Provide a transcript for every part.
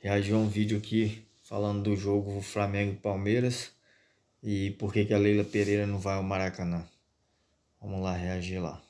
reagir a um vídeo aqui falando do jogo Flamengo e Palmeiras e por que a Leila Pereira não vai ao Maracanã. Vamos lá reagir lá.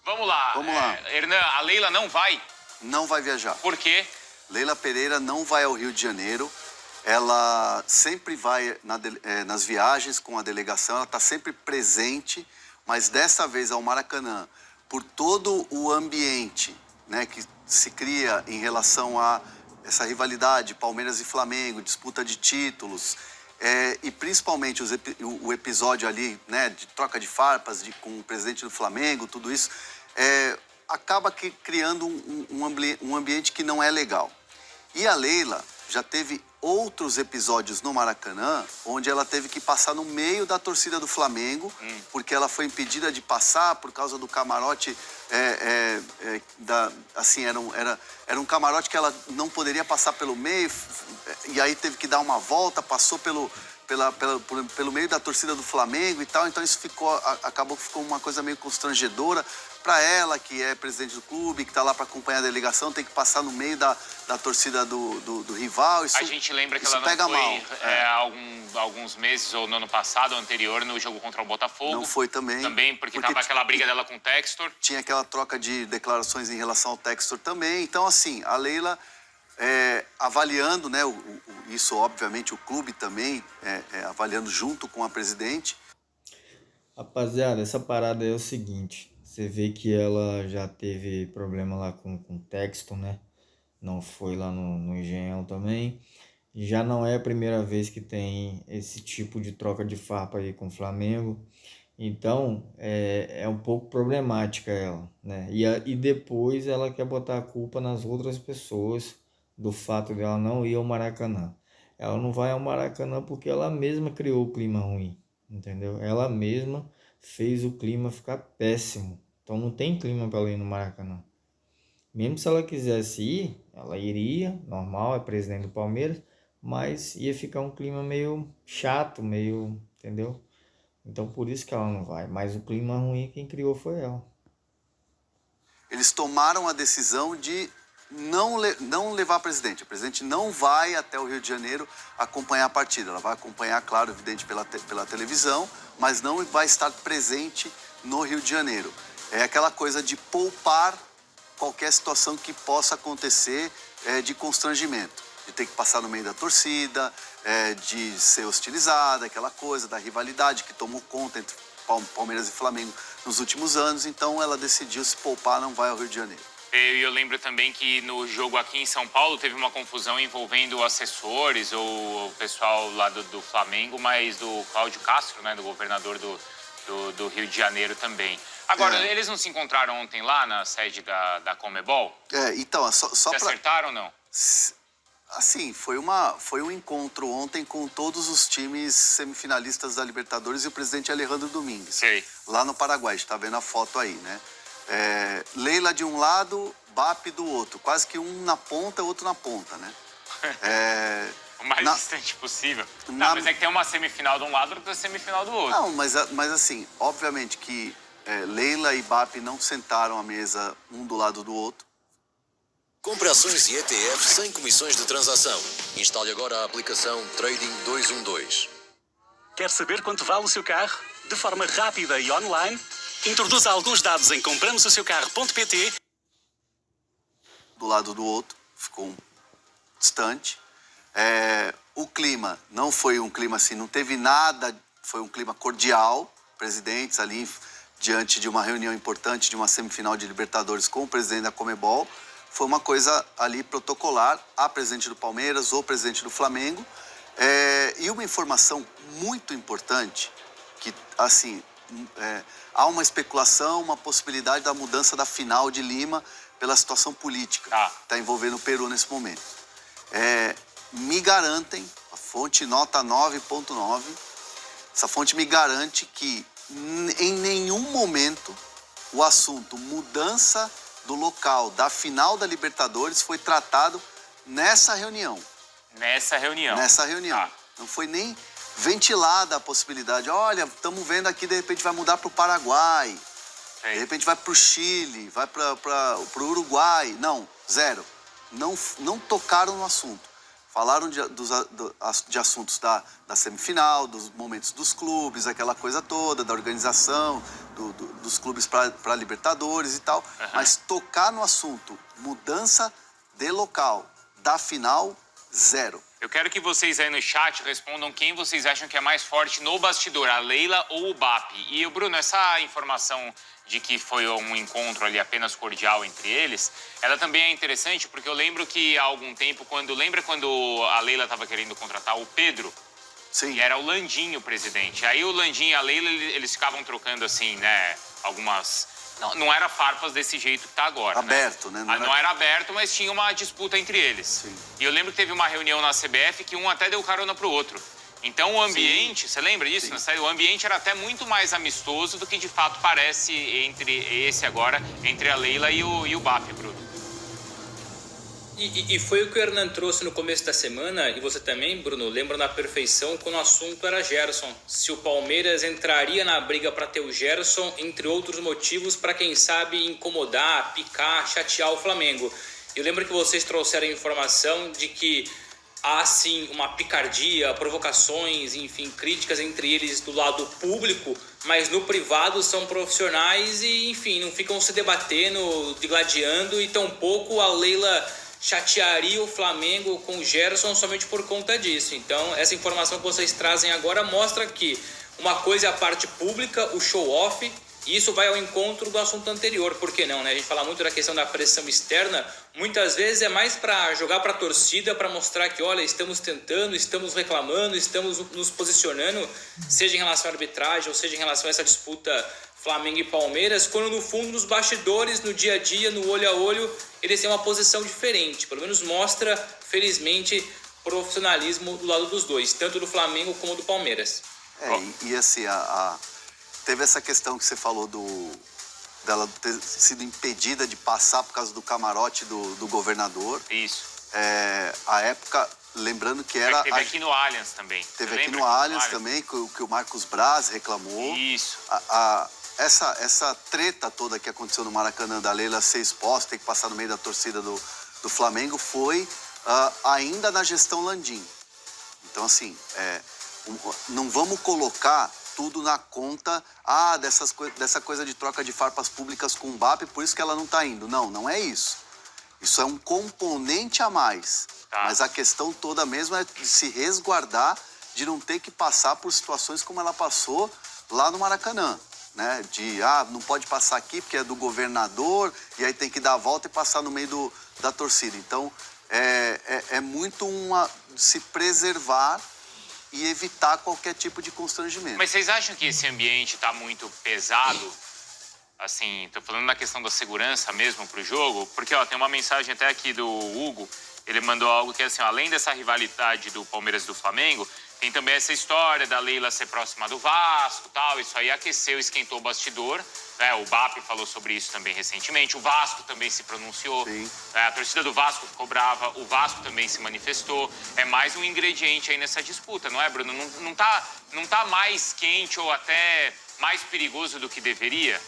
Vamos lá. Hernan, a Leila não vai? Não vai viajar. Por quê? Leila Pereira não vai ao Rio de Janeiro. Ela sempre vai nas viagens com a delegação, ela está sempre presente, mas dessa vez ao Maracanã, por todo o ambiente, né, que se cria em relação a essa rivalidade, Palmeiras e Flamengo, disputa de títulos, e principalmente o episódio ali, né, de troca de farpas com o presidente do Flamengo, tudo isso, acaba criando um ambiente que não é legal. E a Leila já teve outros episódios no Maracanã, onde ela teve que passar no meio da torcida do Flamengo, porque ela foi impedida de passar por causa do camarote, assim, era um camarote que ela não poderia passar pelo meio, e aí teve que dar uma volta, passou pelo meio da torcida do Flamengo e tal, então isso acabou que ficou uma coisa meio constrangedora para ela, que é presidente do clube, que está lá para acompanhar a delegação, tem que passar no meio da torcida do rival. A gente lembra que ela não foi alguns meses, ou no ano passado, ou anterior, no jogo contra o Botafogo. Não foi também. Também, porque tava aquela briga dela com o Textor. Tinha aquela troca de declarações em relação ao Textor também. Então, assim, a Leila, avaliando, né, isso, obviamente, o clube também, avaliando junto com a presidente. Rapaziada, essa parada é o seguinte, você vê que ela já teve problema lá com o Texton, né? Não foi lá no Engenhão também. Já não é a primeira vez que tem esse tipo de troca de farpa aí com o Flamengo. Então, é um pouco problemática ela, né? E depois ela quer botar a culpa nas outras pessoas do fato dela não ir ao Maracanã. Ela não vai ao Maracanã porque ela mesma criou o clima ruim, entendeu? Ela mesma fez o clima ficar péssimo. Então não tem clima para ela ir no Maracanã. Mesmo se ela quisesse ir, ela iria, normal, é presidente do Palmeiras, mas ia ficar um clima meio chato, meio, entendeu? Então por isso que ela não vai. Mas o clima ruim quem criou foi ela. Eles tomaram a decisão de não levar a presidente. A presidente não vai até o Rio de Janeiro acompanhar a partida. Ela vai acompanhar, claro, evidente, pela televisão, mas não vai estar presente no Rio de Janeiro. É aquela coisa de poupar qualquer situação que possa acontecer de constrangimento. De ter que passar no meio da torcida, de ser hostilizada, aquela coisa da rivalidade que tomou conta entre Palmeiras e Flamengo nos últimos anos. Então ela decidiu se poupar, não vai ao Rio de Janeiro. Eu lembro também que no jogo aqui em São Paulo teve uma confusão envolvendo assessores ou o pessoal lá do Flamengo, mas do Cláudio Castro, né, do governador do Rio de Janeiro também. Agora, eles não se encontraram ontem lá na sede da Conmebol? Então, só para... acertaram ou não? Assim, foi um encontro ontem com todos os times semifinalistas da Libertadores e o presidente Alejandro Domingues. Sei. Lá no Paraguai, a gente tá vendo a foto aí, né? Leila de um lado, BAP do outro. Quase que um na ponta, outro na ponta, né? O mais distante possível. Não, mas é que tem uma semifinal de um lado e outra semifinal do outro. Não, mas assim, obviamente que Leila e BAP não sentaram à mesa um do lado do outro. Compre ações e ETFs sem comissões de transação. Instale agora a aplicação Trading 212. Quer saber quanto vale o seu carro? De forma rápida e online? Introduza alguns dados em compramos-o-seu-carro.pt. Do lado do outro, ficou distante. O clima não foi um clima assim, não teve nada, foi um clima cordial. Presidentes ali, diante de uma reunião importante, de uma semifinal de Libertadores com o presidente da Conmebol. Foi uma coisa ali protocolar, a presidente do Palmeiras, o presidente do Flamengo. E uma informação muito importante, que, assim, há uma especulação, uma possibilidade da mudança da final de Lima pela situação política que está envolvendo o Peru nesse momento. Me garantem, a fonte nota 9.9, essa fonte me garante que em nenhum momento o assunto mudança do local da final da Libertadores foi tratado nessa reunião. Nessa reunião. Não foi nem ventilada a possibilidade. Olha, estamos vendo aqui, de repente vai mudar para o Paraguai. De repente vai para o Chile, vai para o Uruguai. Não, zero. Não tocaram no assunto. Falaram de assuntos da semifinal, dos momentos dos clubes, aquela coisa toda, da organização, dos clubes para Libertadores e tal. Mas tocar no assunto, mudança de local, da final, zero. Eu quero que vocês aí no chat respondam quem vocês acham que é mais forte no bastidor, a Leila ou o BAP. E, Bruno, essa informação de que foi um encontro ali apenas cordial entre eles, ela também é interessante porque eu lembro que há algum tempo, lembra quando a Leila estava querendo contratar o Pedro? Sim. E era o Landim o presidente. Aí o Landim e a Leila, eles ficavam trocando assim, né, algumas... Não era farpas desse jeito que tá agora, aberto, né? Não era aberto, mas tinha uma disputa entre eles. Sim. E eu lembro que teve uma reunião na CBF que um até deu carona pro outro. Então o ambiente, você lembra disso? Sim. O ambiente era até muito mais amistoso do que de fato parece entre a Leila e o BAP, Bruno. E foi o que o Hernan trouxe no começo da semana, e você também, Bruno, lembra na perfeição quando o assunto era Gerson. Se o Palmeiras entraria na briga para ter o Gerson, entre outros motivos, para quem sabe incomodar, picar, chatear o Flamengo. Eu lembro que vocês trouxeram a informação de que há sim uma picardia, provocações, enfim, críticas entre eles do lado público, mas no privado são profissionais e, enfim, não ficam se debatendo, digladiando, e tampouco a Leila chatearia o Flamengo com o Gerson somente por conta disso. Então, essa informação que vocês trazem agora mostra que uma coisa é a parte pública, o show-off, e isso vai ao encontro do assunto anterior. Por que não, né? A gente fala muito da questão da pressão externa, muitas vezes é mais para jogar para a torcida, para mostrar que, olha, estamos tentando, estamos reclamando, estamos nos posicionando, seja em relação à arbitragem ou seja em relação a essa disputa Flamengo e Palmeiras, quando no fundo, nos bastidores, no dia a dia, no olho a olho, eles têm uma posição diferente. Pelo menos mostra, felizmente, profissionalismo do lado dos dois, tanto do Flamengo como do Palmeiras. E assim, teve essa questão que você falou dela ter sido impedida de passar por causa do camarote do governador. Isso. A época, lembrando que era... Teve aqui no Allianz também. Teve aqui no Allianz também, que o Marcos Braz reclamou. Isso. Essa treta toda que aconteceu no Maracanã, da Leila ser exposta, ter que passar no meio da torcida do Flamengo, foi ainda na gestão Landim. Então, assim, não vamos colocar tudo na conta dessa coisa de troca de farpas públicas com o BAP, por isso que ela não está indo. Não é isso. Isso é um componente a mais. Tá. Mas a questão toda mesmo é de se resguardar, de não ter que passar por situações como ela passou lá no Maracanã. Né? Não pode passar aqui porque é do governador, e aí tem que dar a volta e passar no meio da torcida. Então, é muito se preservar e evitar qualquer tipo de constrangimento. Mas vocês acham que esse ambiente está muito pesado? Assim, tô falando na questão da segurança mesmo pro jogo, porque tem uma mensagem até aqui do Hugo, ele mandou algo que é assim, além dessa rivalidade do Palmeiras e do Flamengo, tem também essa história da Leila ser próxima do Vasco, tal, isso aí aqueceu, esquentou o bastidor, né? O BAP falou sobre isso também recentemente, o Vasco também se pronunciou, a torcida do Vasco ficou brava, o Vasco também se manifestou, é mais um ingrediente aí nessa disputa, não é, Bruno? Não tá mais quente ou até mais perigoso do que deveria?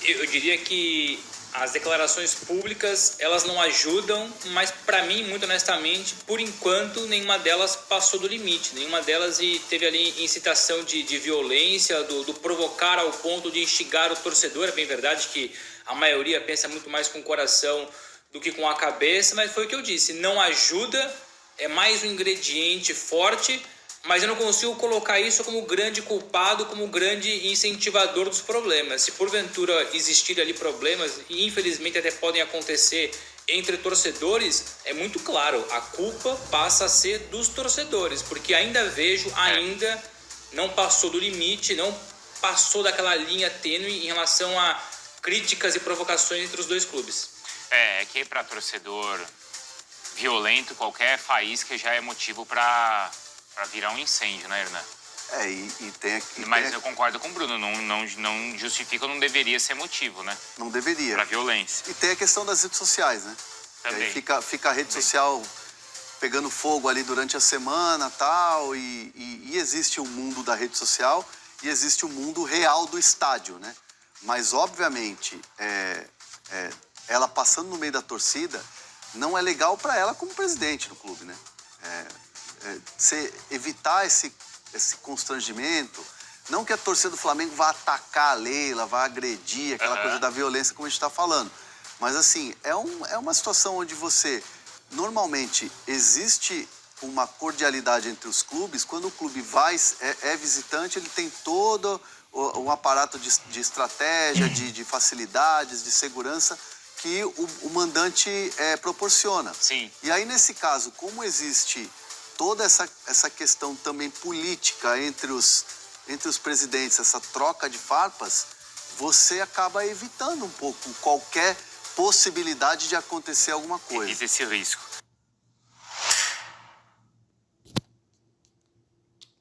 Eu diria que as declarações públicas, elas não ajudam, mas para mim, muito honestamente, por enquanto, nenhuma delas passou do limite. Nenhuma delas teve ali incitação de violência, do provocar ao ponto de instigar o torcedor. É bem verdade que a maioria pensa muito mais com o coração do que com a cabeça, mas foi o que eu disse, não ajuda, é mais um ingrediente forte, mas eu não consigo colocar isso como grande culpado, como grande incentivador dos problemas. Se porventura existirem ali problemas, e infelizmente até podem acontecer entre torcedores, é muito claro, a culpa passa a ser dos torcedores, porque ainda não passou do limite, não passou daquela linha tênue em relação a críticas e provocações entre os dois clubes. É que para torcedor violento, qualquer faísca já é motivo para virar um incêndio, né, Hernan? Mas eu concordo com o Bruno, não justifica, não deveria ser motivo, né? Não deveria. Para violência. E tem a questão das redes sociais, né? Também. Aí fica a rede social pegando fogo ali durante a semana, tal, e existe um mundo da rede social, e existe o mundo real do estádio, né? Mas, obviamente, ela passando no meio da torcida não é legal para ela como presidente do clube, né? Você evitar esse constrangimento, não que a torcida do Flamengo vá atacar a Leila, vá agredir, aquela coisa da violência como a gente está falando. Mas, assim, é uma situação onde normalmente, existe uma cordialidade entre os clubes. Quando o clube é visitante, ele tem todo um aparato de estratégia, de facilidades, de segurança que o mandante proporciona. Sim. E aí, nesse caso, como existe toda essa questão também política entre os presidentes, essa troca de farpas, você acaba evitando um pouco qualquer possibilidade de acontecer alguma coisa. Evita esse risco.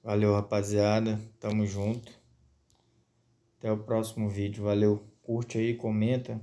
Valeu, rapaziada. Tamo junto. Até o próximo vídeo. Valeu. Curte aí, comenta.